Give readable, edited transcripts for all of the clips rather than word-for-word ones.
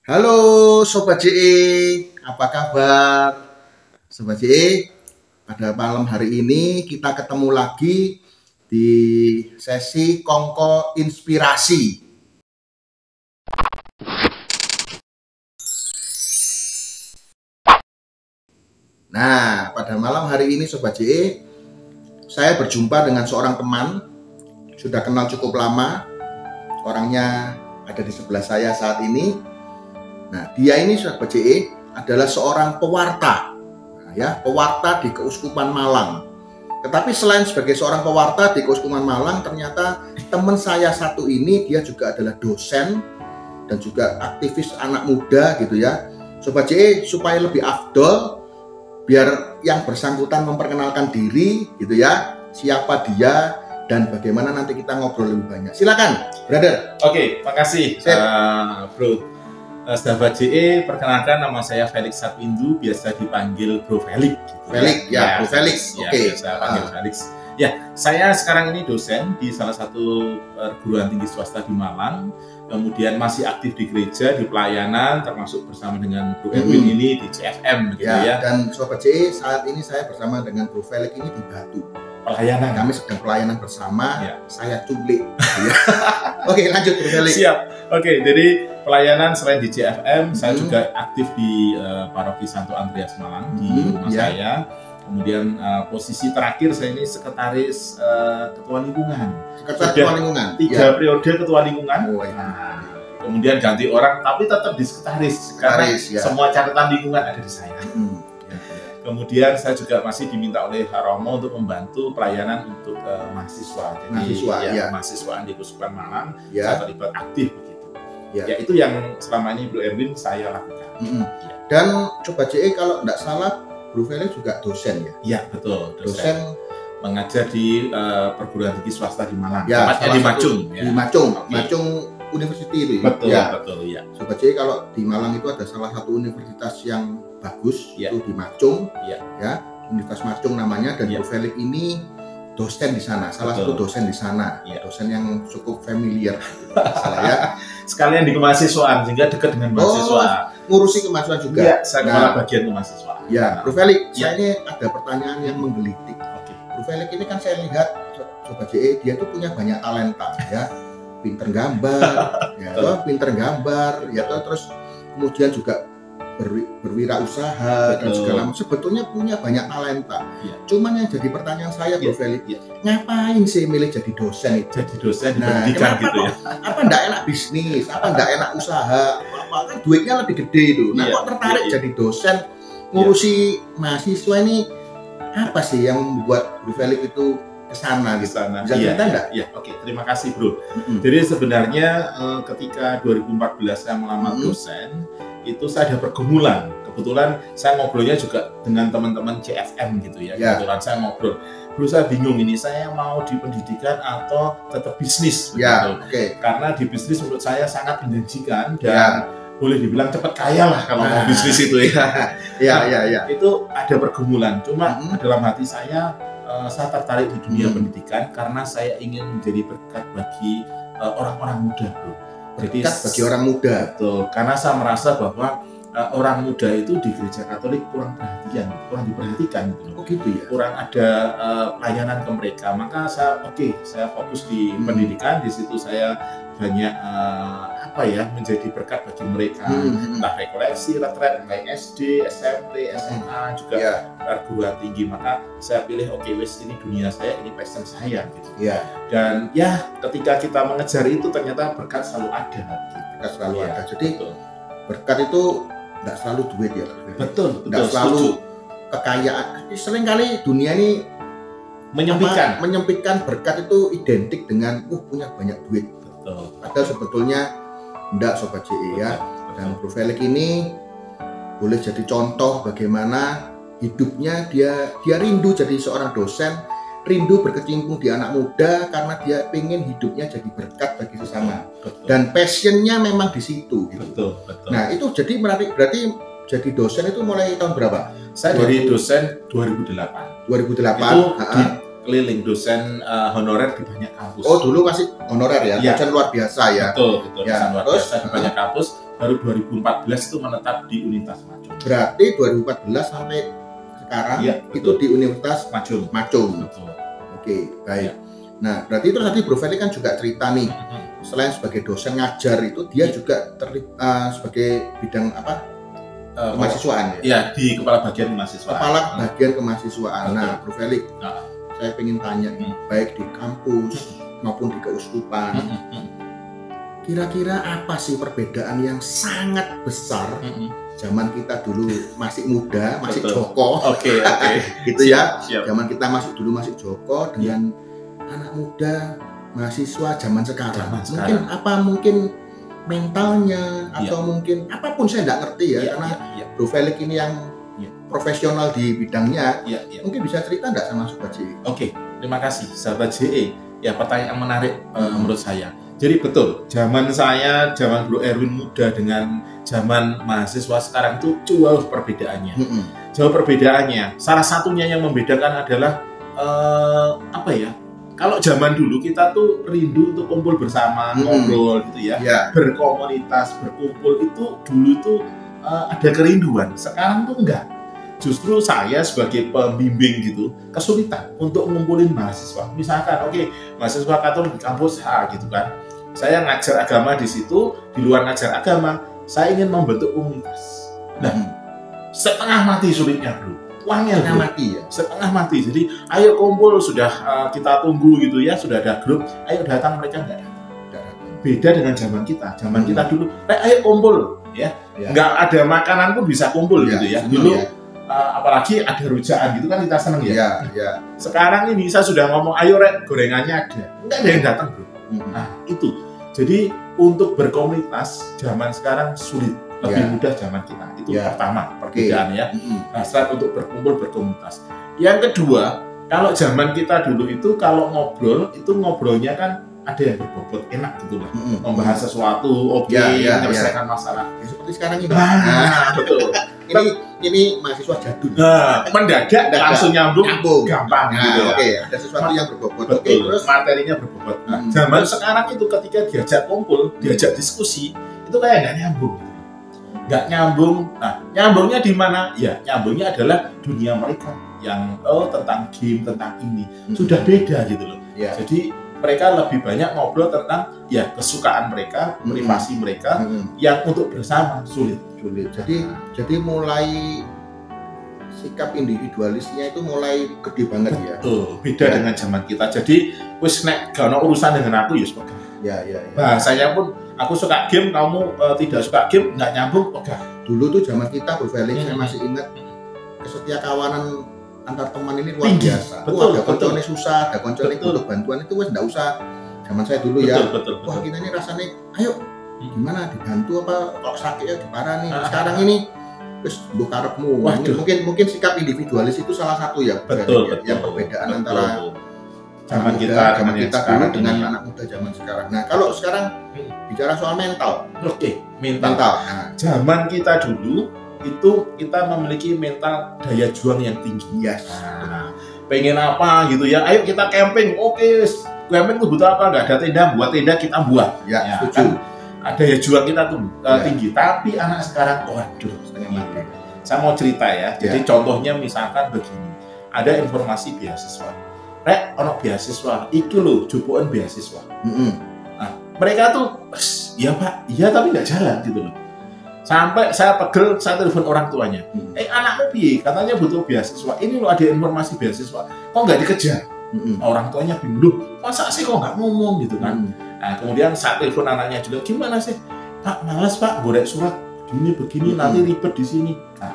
Halo Sobat JE, apa kabar? Sobat JE, pada malam hari ini kita ketemu lagi di sesi Kongko Inspirasi. Nah, pada malam hari ini Sobat JE, saya berjumpa dengan seorang teman, sudah kenal cukup lama, orangnya ada di sebelah saya saat ini. Nah, dia ini Sobat JE adalah seorang pewarta, pewarta di Keuskupan Malang. Tetapi selain sebagai seorang pewarta di Keuskupan Malang, ternyata teman saya satu ini dia juga adalah dosen dan juga aktivis anak muda gitu ya. Sobat JE, supaya lebih afdol, biar yang bersangkutan memperkenalkan diri gitu ya, siapa dia dan bagaimana nanti kita ngobrol lebih banyak. Silakan, brother. Oke, makasih, bro. Sahabat JE, perkenalkan nama saya Felix Sapindu, biasa dipanggil Bro Felix. Gitu Felix, ya, Bro Felix. Oke. Saya panggil Felix. Ya, saya sekarang ini dosen di salah satu perguruan tinggi swasta di Malang. Kemudian masih aktif di gereja, di pelayanan, termasuk bersama dengan Bro Erwin ini di CFM. Gitu ya. Dan Sobat JE, saat ini saya bersama dengan Bro Felix ini di Batu. Pelayanan. Kami sedang pelayanan bersama. Ya. Saya culik. Oke, lanjut Bro Felix. Siap. Oke, jadi pelayanan selain di CFM, saya juga aktif di Paroki Santo Andreas Malang di rumah saya. Kemudian posisi terakhir saya ini sekretaris ketua lingkungan. Sekretaris ketua lingkungan. 3 periode ketua lingkungan. Kemudian ganti orang, tapi tetap di sekretaris karena semua catatan lingkungan ada di saya. Kemudian saya juga masih diminta oleh Haromo untuk membantu pelayanan untuk mahasiswa. Jadi mahasiswaan di Keuskupan Malang, saya terlibat aktif begitu. Ya itu yang selama ini Bro Erwin saya lakukan. Dan Sobat JE kalau tidak salah Bro Felix juga dosen ya? Iya betul, dosen mengajar di perguruan tinggi swasta di Malang. Ya, tempatnya di Macung. Di Macung, Macung University itu ya? Betul, betul ya. Sobat JE, kalau di Malang itu ada salah satu universitas yang bagus, itu di Macung, ya, Universitas Macung namanya, dan Bro Felix ini dosen di sana, salah satu dosen di sana, dosen yang cukup familiar, salah ya. Sekalian di kemahasiswaan, sehingga dekat dengan mahasiswa. Ngurusi kemahasiswaan juga. Iya, saya kepala bagian kemahasiswaan. Ya, Bro Felix, saya ini ada pertanyaan yang menggelitik. Bro Felix ini kan saya lihat, Sobat JE, dia tuh punya banyak talenta, ya, pinter gambar, terus kemudian juga berwirausaha dan segala macam, sebetulnya punya banyak talenta. Cuman yang jadi pertanyaan saya, Bro Felix, ngapain sih milih jadi dosen itu? Jadi dosen di pendidikan gitu ya? Apa enggak enak bisnis? Apa enggak enak usaha? Apa kan duitnya lebih gede itu. Nah, kok tertarik jadi dosen ngurusi mahasiswa ini? Apa sih yang membuat Bro Felix itu kesana di sana? Bisa cerita enggak? Iya, oke, terima kasih Bro. Jadi sebenarnya ketika 2014 saya melamar dosen, itu saya ada pergumulan. Kebetulan saya ngobrolnya juga dengan teman-teman CFM gitu ya. Kebetulan saya ngobrol, Bro saya bingung ini, saya mau di pendidikan atau tetap bisnis begitu. Karena di bisnis menurut saya sangat menjanjikan dan boleh dibilang cepat kaya lah kalau mau bisnis itu ya. Itu ada pergumulan. Cuma dalam hati saya tertarik di dunia pendidikan karena saya ingin menjadi berkat bagi orang-orang muda, Bro. Jadi bagi orang muda, betul. Karena saya merasa bahwa orang muda itu di gereja Katolik kurang perhatian, kurang diperhatikan gitu. Oh gitu ya. Kurang ada pelayanan ke mereka. Maka saya fokus di pendidikan. Di situ saya banyak menjadi berkat bagi mereka. Entah rekoleksi, retret, mulai SD, SMP, SMA, juga perguruan tinggi. Maka saya pilih ini dunia saya, ini passion saya gitu. Dan ketika kita mengejar itu ternyata berkat selalu ada. Berkat selalu ada. Jadi berkat itu tidak selalu duit ya. Betul. Tidak selalu kekayaan. Seringkali dunia ini menyempitkan berkat itu identik dengan punya banyak duit. Padahal sebetulnya enggak, Sobat JE ya. Dan Bro Felix ini boleh jadi contoh bagaimana hidupnya dia rindu jadi seorang dosen, rindu berkecimpung di anak muda karena dia pengen hidupnya jadi berkat bagi sesama. Dan passionnya memang di situ gitu. Betul. Nah itu jadi berarti jadi dosen itu mulai tahun berapa? Saya dari dosen 2008. Itu keliling dosen honorer di banyak kampus. Oh, dulu masih honorer ya, Ya. dosen luar biasa ya. Betul, Ya, dosen luar terus, biasa di banyak kampus. Baru 2014 itu menetap di Unitas Majung. Berarti 2014 sampai sekarang Iya, itu betul. di Universitas Majung. Majung. Betul. Oke, baik. Ya. Nah, berarti terus tadi Bro Felix kan juga cerita nih, selain sebagai dosen ngajar itu dia juga sebagai bidang apa? Kemahasiswaan ya. Ya, di kepala bagian mahasiswa. Kepala bagian kemahasiswaan. Betul. Nah, Bro Felix, Nah. saya pengen tanya nih, baik di kampus maupun di keuskupan, kira-kira apa sih perbedaan yang sangat besar zaman kita dulu masih muda, masih Betul. Joko, Oke. gitu ya. Siap. Zaman kita masih Joko dengan anak muda mahasiswa zaman sekarang. Zaman sekarang. Mungkin mentalnya atau mungkin apapun saya nggak ngerti ya, karena Iya. Bro Felix ini yang Iya. profesional di bidangnya. Iya. Mungkin bisa cerita nggak sama Sobat JE? Oke, terima kasih sahabat JE. Ya, pertanyaan menarik menurut saya. Jadi betul, zaman Bro Erwin muda dengan zaman mahasiswa sekarang itu jauh perbedaannya. Jauh perbedaannya. Salah satunya yang membedakan adalah apa ya? Kalau zaman dulu kita tuh rindu untuk kumpul bersama, ngobrol gitu ya, berkomunitas, berkumpul itu dulu tuh ada kerinduan. Sekarang tuh enggak. Justru saya sebagai pembimbing gitu kesulitan untuk ngumpulin mahasiswa. Misalkan, oke, mahasiswa Katolik di kampus A gitu kan. Saya ngajar agama di situ, di luar ngajar agama, saya ingin membentuk komunitas. Nah, setengah mati sulitnya bro. Uangnya Setengah mati ya. Setengah mati. Jadi ayo kumpul, sudah kita tunggu gitu ya, sudah ada grup, ayo datang, mereka enggak datang. Beda dengan zaman kita. Zaman kita dulu, ayo kumpul ya. Nggak ada makanan pun bisa kumpul gitu ya. Dulu apalagi ada rujaan gitu kan kita seneng ya. Sekarang ini saya sudah ngomong, ayo rek, gorengannya ada. Enggak ada yang datang bro. Nah itu. Jadi untuk berkomunitas zaman sekarang sulit. Lebih mudah zaman kita. Itu pertama perbedaan ya. Nah, selain untuk berkumpul berkomunitas. Yang kedua, kalau zaman kita dulu itu kalau ngobrol itu ngobrolnya kan ada yang berbobot enak gitu lah. Membahas sesuatu, menyelesaikan masalah. Ya, seperti sekarang ini. Betul. Ini mahasiswa jadul. Mendadak langsung nyambung. Gampang gitu ya. Oke, ada sesuatu yang berbobot. Betul. Terus materinya berbobot. Nah, zaman sekarang itu ketika diajak kumpul, diajak diskusi, itu kayak nggak nyambung. Nggak nyambung. Nah, nyambungnya di mana? Ya, nyambungnya adalah dunia mereka yang tentang game, tentang ini sudah beda gitu loh. Jadi mereka lebih banyak ngobrol tentang ya kesukaan mereka, privasi mereka yang untuk bersama sulit. Jadi mulai sikap individualisnya itu mulai gede banget ya. Beda dengan zaman kita. Jadi wis nek gak ono urusan dengan aku ya bahasanya pun aku suka game, kamu tidak suka game, nggak nyambung, Dulu tuh zaman kita Bro Felix, saya masih ingat kesetia kawanan antar teman ini luar biasa. Betul, ada koncone susah, ada koncone butuh bantuan, itu wes nggak usah. Zaman saya dulu betul. Wah kita ini rasanya, ayo gimana dibantu apa, kalau sakit ya diparani. Sekarang ini wes mbok karepmu. Mungkin sikap individualis itu salah satu ya. Betul. Yang perbedaan antara zaman kita dulu dengan anak muda zaman sekarang. Nah, kalau sekarang bicara soal mental. Mental. Nah, zaman kita dulu itu kita memiliki mental daya juang yang tinggi. Pengen apa gitu ya? Ayo kita camping. Oke, camping itu butuh apa? Nggak ada tenda, buat tenda kita buat. Setuju. Kan, daya juang kita tuh tinggi. Tapi anak sekarang, waduh, setengah mati. Saya mau cerita ya. Jadi contohnya misalkan begini. Ada informasi beasiswa. Rek, ono beasiswa, itu loh, jupuan beasiswa. Nah, mereka tuh, iya pak, iya tapi nggak jalan gitu loh. Sampai saya pegel, saya telepon orang tuanya. Anakmu piye? Katanya butuh beasiswa. Ini loh ada informasi beasiswa. Kok nggak dikejar? Orang tuanya bingung. Masa sih kok nggak ngomong gitu kan? Nah, kemudian saya telepon anaknya juga, gimana sih? Pak, malas pak, gorek surat. Begini, nanti ribet di sini. Nah,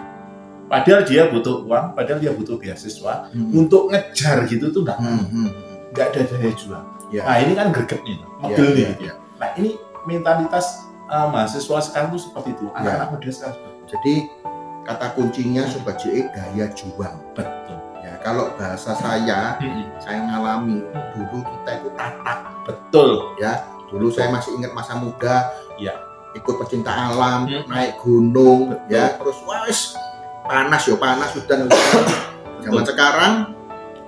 padahal dia butuh uang, padahal dia butuh beasiswa untuk ngejar gitu tuh nggak ada daya juang. Nah ini kan gregetnya, modelnya. Nah ini mentalitas mahasiswa sekarang tuh seperti itu, anak-anak muda sekarang. Jadi kata kuncinya Sobat JE daya juang. Betul. Ya kalau bahasa saya ngalami dulu kita itu tatak. Betul. Ya dulu saya masih ingat masa muda. Ikut pecinta alam, naik gunung. Ya terus panas hutan. Zaman sekarang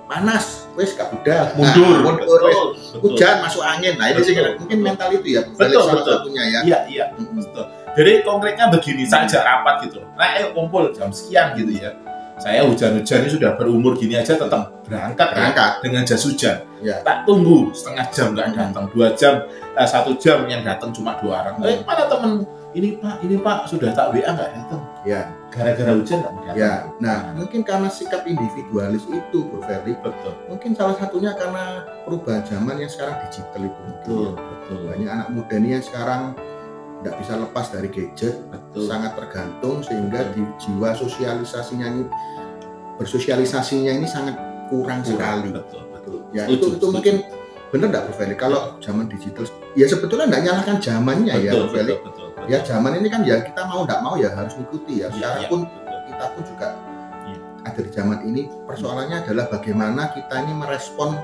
panas, wes gak budal, mundur, mundur wes. betul. Hujan masuk angin. Nah, ini sih mungkin mental itu ya, Betul, salah betul. satunya ya. Iya, betul. Jadi konkretnya begini, saya ajak rapat gitu. Nah, ayo kumpul jam sekian gitu ya. Saya hujan-hujan ini sudah berumur gini aja tetap berangkat dengan jas hujan. Ya. Tak tunggu setengah jam nggak datang, 2 jam, 1 jam yang datang cuma 2 orang. Mana temen ini pak sudah tak WA nggak datang. Ya. Gara-gara hujan nggak datang. Ya. Nah, mungkin karena sikap individualis itu, Bro Ferry. Betul. Mungkin salah satunya karena perubahan zaman yang sekarang digital itu. Betul. Banyak anak muda nih yang sekarang tidak bisa lepas dari gadget, sangat tergantung sehingga di jiwa sosialisasinya ini bersosialisasinya ini sangat kurang sekali. Betul. Ya itu mungkin benar nggak Bro Felix? Kalau zaman digital, ya sebetulnya nggak nyalahkan zamannya ya Bro Felix. Betul. Ya zaman ini kan ya kita mau nggak mau ya harus mengikuti ya. Sekarang pun kita pun juga ada di zaman ini. Persoalannya adalah bagaimana kita ini merespon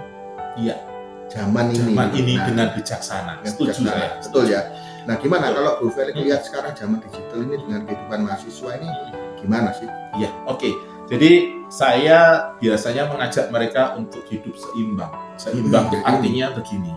zaman ini dengan bijaksana. Setuju saya. Betul ya. Nah gimana kalau Bro Felix lihat sekarang zaman digital ini dengan kehidupan mahasiswa ini gimana sih? Iya, oke. Jadi saya biasanya mengajak mereka untuk hidup seimbang. Seimbang artinya begini.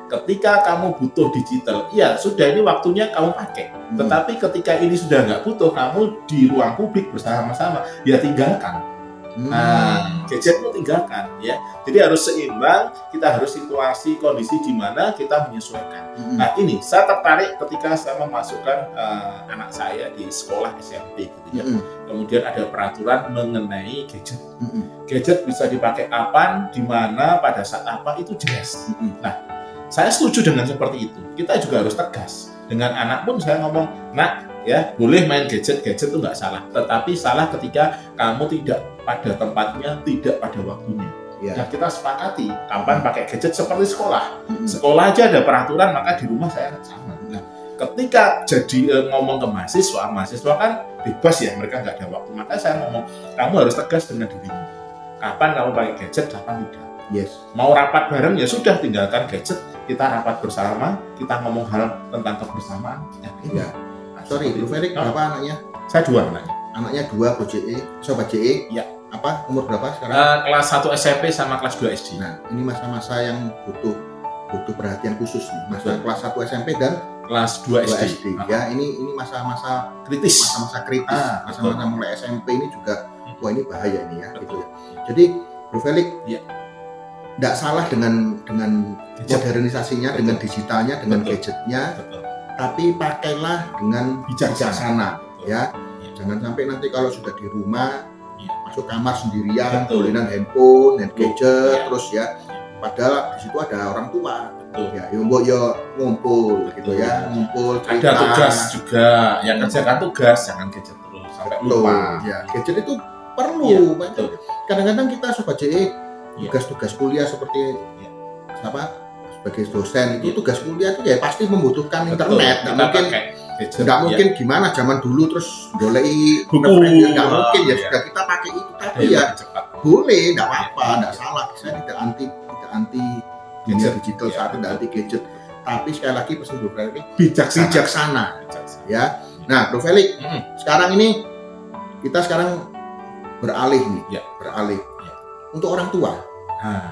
Ketika kamu butuh digital, ya sudah ini waktunya kamu pakai. Tetapi ketika ini sudah nggak butuh, kamu di ruang publik bersama-sama, ya tinggalkan. Nah, gadgetmu tinggalkan ya. Jadi harus seimbang, kita harus situasi kondisi di mana kita menyesuaikan. Nah, ini saya tertarik ketika saya memasukkan anak saya di sekolah SMP gitu ya. Kemudian ada peraturan mengenai gadget. Gadget bisa dipakai kapan, di mana, pada saat apa itu jelas. Nah, saya setuju dengan seperti itu. Kita juga harus tegas. Dengan anak pun saya ngomong, "Nak, ya boleh main gadget itu nggak salah, tetapi salah ketika kamu tidak pada tempatnya, tidak pada waktunya." Nah, kita sepakati kapan pakai gadget seperti sekolah. Sekolah aja ada peraturan, maka di rumah saya sama. Nah, ketika jadi ngomong ke mahasiswa kan bebas ya, mereka nggak ada waktu. Maka saya ngomong, kamu harus tegas dengan dirimu. Kapan kamu pakai gadget, kapan tidak. Mau rapat bareng ya sudah, tinggalkan gadget, kita rapat bersama, kita ngomong hal tentang kebersamaan. Sorry, Bro Felix, berapa anaknya? Saya 2 anaknya. Anaknya 2, Bro JE, Sobat JE. Ya. Apa, umur berapa sekarang? Kelas 1 SMP sama kelas 2 SD. Nah, ini masa-masa yang butuh perhatian khusus nih. Masa kelas 1 SMP dan kelas 2 SD. Ya, ini masa-masa kritis. Masa-masa kritis. Masa-masa mulai SMP ini juga, wah ini bahaya ini ya. Gitu ya. Jadi, Bro Felix, tidak salah dengan modernisasinya, dengan digitalnya, dengan gadgetnya. Tapi pakailah dengan bijaksana ya. Jangan sampai nanti kalau sudah di rumah masuk kamar sendirian, dolinan handphone, gadget terus ya. Padahal di situ ada orang tua. Ya, ngumpul gitu ya, ngumpul cerita. Ada tugas juga, yang kerjakan tugas, jangan gadget terus sampai lupa. Ya, gadget itu perlu. Kadang-kadang kita Sobat JE tugas-tugas kuliah seperti sebagai dosen itu tugas kuliah itu ya pasti membutuhkan internet. Nggak mungkin gimana zaman dulu terus golei buku, nggak mungkin ya sudah kita pakai itu. Tapi ya boleh, nggak apa-apa, nggak salah. Saya tidak anti dunia digital saat tidak anti gadget. Tapi sekali lagi pesan Bro Felix bijaksana. Ya. Nah, Bro Felix, sekarang ini kita beralih untuk orang tua.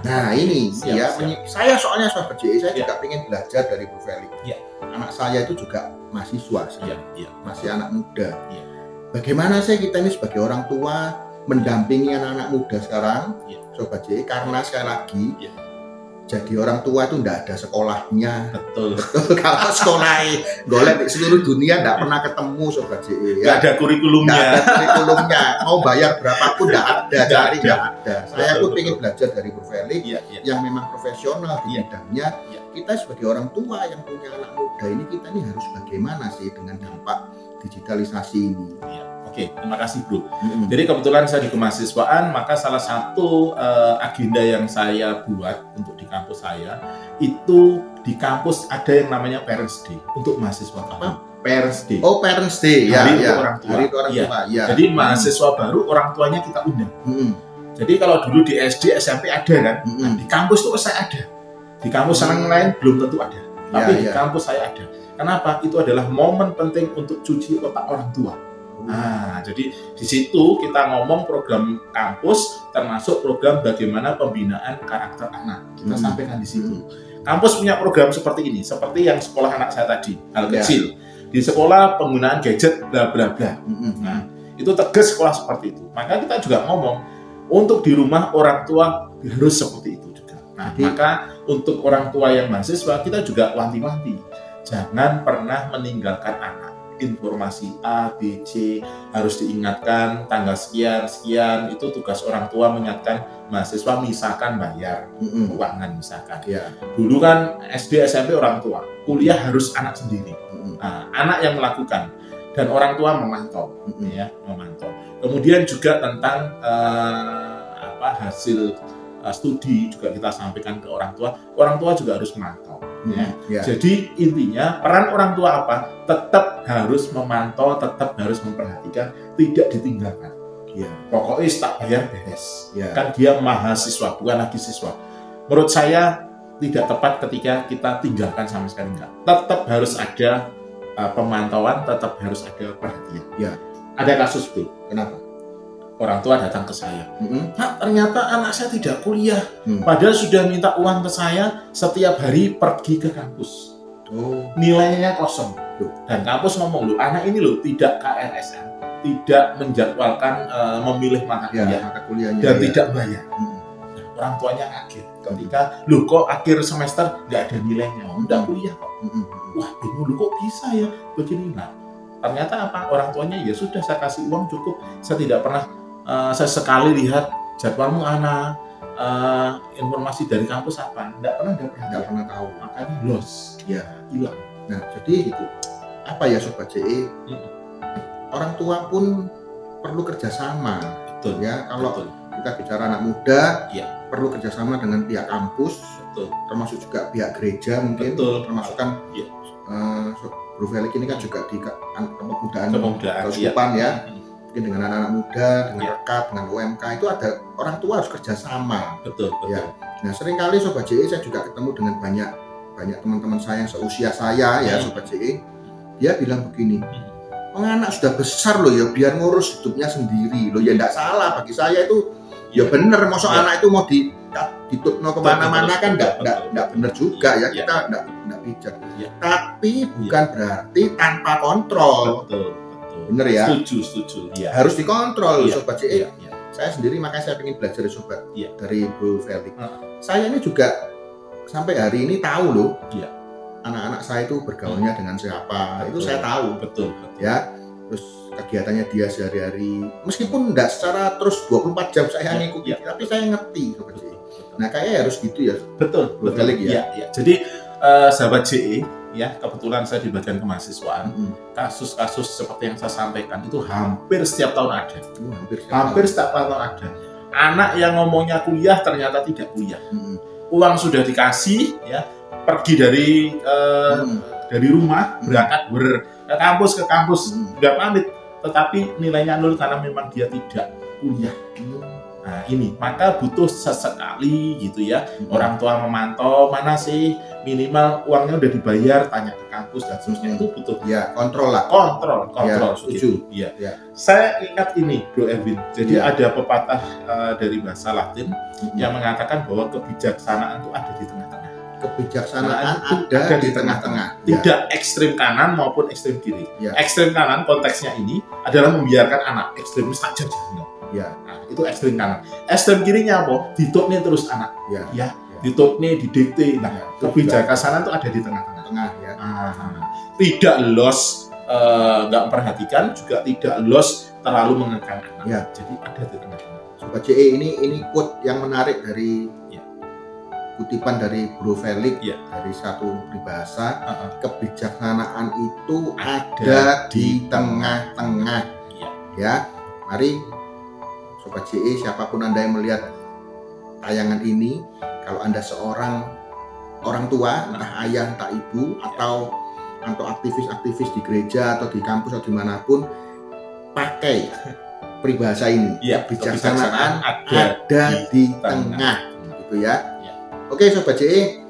Nah ini siap. Saya soalnya Sobat JE, saya juga ingin belajar dari Bro Felix. Anak saya itu juga mahasiswa, masih anak muda. Bagaimana sih kita ini sebagai orang tua mendampingi anak-anak muda sekarang, Sobat JE, karena sekali lagi jadi orang tua itu tidak ada sekolahnya. Betul. Kalau sekolah golek di seluruh dunia tidak pernah ketemu Sobat JE. Nggak ada kurikulumnya. Mau bayar berapapun tidak ada, cari tidak ada. Saya pun ingin belajar dari Bro Felix yang memang profesional di bidangnya. Kita sebagai orang tua yang punya anak muda ini, kita ini harus bagaimana sih dengan dampak digitalisasi ini? Oke, terima kasih Bro. Jadi kebetulan saya di kemahasiswaan, maka salah satu agenda yang saya buat untuk di kampus saya, itu di kampus ada yang namanya Parents Day untuk mahasiswa. Apa? Parents Day. Oh, Parents Day. Hari itu orang tua. Hari itu orang tua. Jadi mahasiswa baru, orang tuanya kita undang. Jadi kalau dulu di SD, SMP ada kan, di kampus itu saya ada. Di kampus yang lain belum tentu ada. Tapi di kampus saya ada. Kenapa? Itu adalah momen penting untuk cuci otak orang tua. Nah, jadi di situ kita ngomong program kampus termasuk program bagaimana pembinaan karakter anak. Kita sampaikan di situ. Kampus punya program seperti ini, seperti yang sekolah anak saya tadi, hal kecil. Di sekolah penggunaan gadget bla bla bla. Nah, itu tegas sekolah seperti itu. Maka kita juga ngomong untuk di rumah orang tua harus seperti itu juga. Nah, maka untuk orang tua yang mahasiswa kita juga wanti-wanti. Jangan pernah meninggalkan anak. Informasi A, B, C harus diingatkan tanggal sekian itu tugas orang tua mengingatkan mahasiswa misalkan bayar keuangan misalkan. Dulu kan SD SMP orang tua, kuliah harus anak sendiri. Nah, anak yang melakukan dan orang tua memantau, memantau. Kemudian juga tentang hasil studi juga kita sampaikan ke orang tua juga harus memantau. Jadi intinya peran orang tua apa? Tetap harus memantau, tetap harus memperhatikan, tidak ditinggalkan. Pokoknya tak bayar beres. Kan dia mahasiswa, bukan lagi siswa. Menurut saya tidak tepat ketika kita tinggalkan sama sekali enggak. Tetap harus ada pemantauan, tetap harus ada perhatian. Ada kasus bro. Kenapa? Orang tua datang ke saya, Pak, ternyata anak saya tidak kuliah, padahal sudah minta uang ke saya setiap hari pergi ke kampus. Nilainya kosong. Dan kampus ngomong, loh, anak ini loh tidak KRSM, tidak menjadwalkan memilih mata kuliahnya dan tidak bayar. Orang tuanya kaget ketika, loh kok akhir semester nggak ada nilainya, udah kuliah kok. Wah, bingung, loh kok bisa ya begini. Nah, ternyata apa? Orang tuanya ya sudah saya kasih uang cukup, saya tidak pernah sesekali lihat jadwalmu anak, informasi dari kampus apa, nggak pernah tahu, makanya loss, hilang. Nah, jadi itu apa ya Sobat JE, orang tua pun perlu kerjasama. Betul. Ya, kalau kita bicara anak muda, perlu kerjasama dengan pihak kampus, termasuk juga pihak gereja mungkin, termasuk kan Bro Felix ini kan juga di kepemudaan keuskupan mungkin dengan anak-anak muda, dengan rekat, dengan UMK itu ada orang tua harus kerjasama. Betul. Nah, seringkali Sobat JE saya juga ketemu dengan banyak teman-teman saya yang seusia saya Sobat JE, dia bilang begini, anak sudah besar loh ya, biar ngurus hidupnya sendiri loh, ya enggak salah bagi saya itu, ya bener, masuk anak itu mau ditutno kemana-mana kan enggak bener juga ya, kita enggak bijak. Tapi bukan berarti tanpa kontrol. Betul. Bener ya? Setuju. Harus dikontrol Sobat JE. Saya sendiri makanya saya ingin belajar dari Bro Felix. Saya ini juga sampai hari ini tahu loh. Anak-anak saya itu bergaulnya dengan siapa. Itu saya tahu. Betul. Ya. Terus kegiatannya dia sehari-hari. Meskipun enggak secara terus 24 jam saya ngikuti, tapi saya ngerti Sobat JE. Nah, kayaknya harus gitu ya. Betul. Felix ya. Jadi sahabat JE, kebetulan saya di bagian kemahasiswaan, kasus-kasus seperti yang saya sampaikan itu hampir setiap tahun ada. Hampir setiap tahun ada. Anak yang ngomongnya kuliah ternyata tidak kuliah. Uang sudah dikasih, pergi dari rumah, berangkat ke kampus, nggak pamit, tetapi nilainya 0 karena memang dia tidak kuliah. Nah, ini maka butuh sesekali gitu ya, orang tua memantau mana sih minimal uangnya udah dibayar, tanya ke kampus dan seterusnya. Itu butuh kontrol lah. Kontrol. Setuju. Gitu. Saya ingat ini Bro Erwin. Jadi ada pepatah dari bahasa Latin yang mengatakan bahwa kebijaksanaan itu ada di tengah-tengah. Kebijaksanaan ada di tengah-tengah. Tidak ekstrim kanan maupun ekstrim kiri. Ekstrim kanan konteksnya ini adalah membiarkan anak, ekstremis saja jangan. Nah, itu ekstrim kanan. Ekstrim kirinya apa? Ditutne terus anak. Ditutne, didikte. Nah, kebijaksanaan itu ada di tengah-tengah. Tidak loss, nggak memperhatikan, juga tidak loss terlalu mengekang anak. Jadi ada di tengah-tengah. Sobat JE, ini quote yang menarik dari kutipan dari Bro Felix dari satu peribahasa, kebijaksanaan itu ada di tengah-tengah. Ya, mari Sobat JE, siapapun Anda yang melihat tayangan ini, kalau Anda seorang orang tua, entah ayah, entah ibu, atau aktivis-aktivis di gereja atau di kampus atau dimanapun, pakai peribahasa ini. Kebijaksanaan ada di tengah, gitu ya. Oke Sobat JE,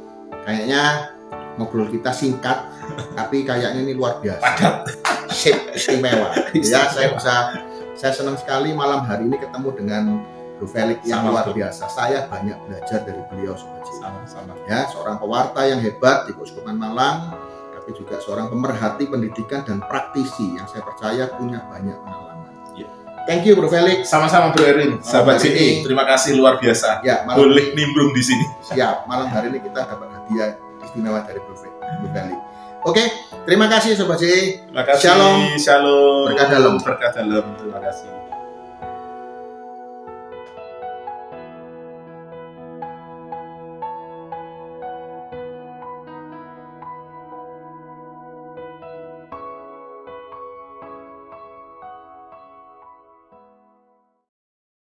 kayaknya ngobrol kita singkat, tapi kayaknya ini luar biasa. sip, istimewa. Ya, saya senang sekali malam hari ini ketemu dengan Bro Felix yang luar biasa. Saya banyak belajar dari beliau Sobat JE. Sama-sama. Ya, seorang pewarta yang hebat di Keuskupan Malang, tapi juga seorang pemerhati pendidikan dan praktisi yang saya percaya punya banyak pengalaman. Ya. Thank you Bro Felix. Sama-sama Bro Erwin. Sahabat JE, terima kasih luar biasa. Ya, boleh nimbrung di sini. Siap, malam hari ini kita dapat hadiah istimewa dari Bro Felix. Oke, terima kasih Sobat JE. Terima kasih. Shalom. Shalom. Berkah dalam. Berkah dalam. Terima kasih.